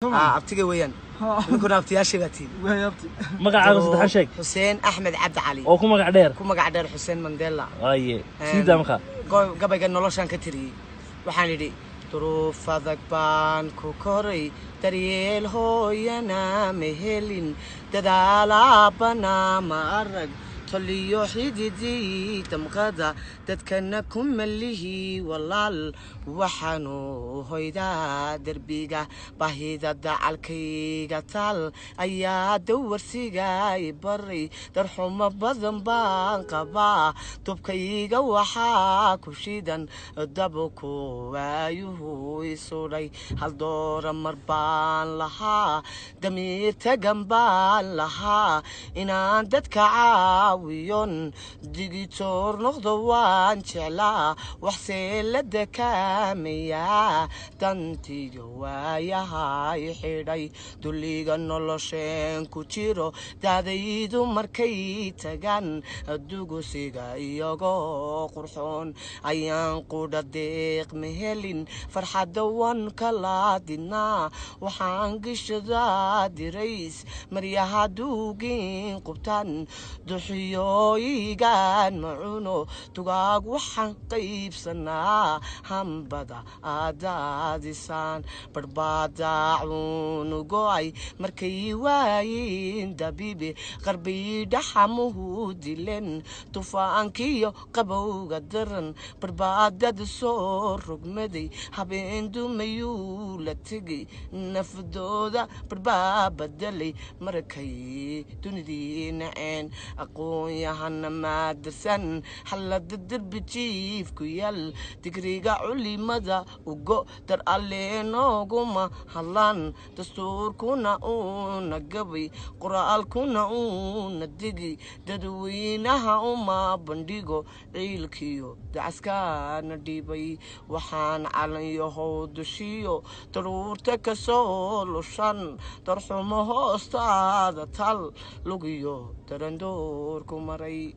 abtiga weeyaan ninkuna abtiyaashay baatiin magacaaga saddex sheeg Xuseen Axmed Cabdi Cali oo ku magac dheer Xuseen Mandela sida marka gabayga noloshan ka tiriyay waxaan idhi duruuf adag baan ku koray daryeel hooyana ma helin dadaal bana ma arag taliyo xididii damqada dadkana ku malihi walaal waxaanu hoydaa darbiga baahida dacalkayga tal ayaa dawarsiga baray darxumo badan baan qabaa tubkayga waxaa ku shidan dabku waayuhu isuray hal doora mar baan lahaa damiirta gambaan lahaa inaan dadka wiyon digitoor noqdo waan jeclaa waxse la dakaamaya dantiga waayahay xidhay duliga nolosheen ku jiro daadaydu markay tagaan dugusiga iyagoo qurxoon ayaan qudha deeq ma helin farxadda wan kala dinaa waxaan gishadaa dirays maryaha duugin qubtaan duxiyooyigaan macuno tugaag waxaan qaybsanaa hambada aadaadisaan barbadaacunu go'ay markay waayin dabiibi qarbiidhaxamuhu dilen tufaankiyo qabowga daran barbaadada soo rogmaday habeen dumayuu la tegay nafdooda barbaabadalay markay dunidii naceen aqoon yahana maadsan xalada darbi jiifku yal digriga culimada ugo dar alleenoguma hadlaan dastuurkuna uuna gabay qoraalkuna uuna digi dadweynaha uma bandhigo ciilkiyo dacaskaana dhibay waxaan calanyahow dushiyo daruurta kasoo lushan darxumo hoostaada tal lugiyo darandoorku maray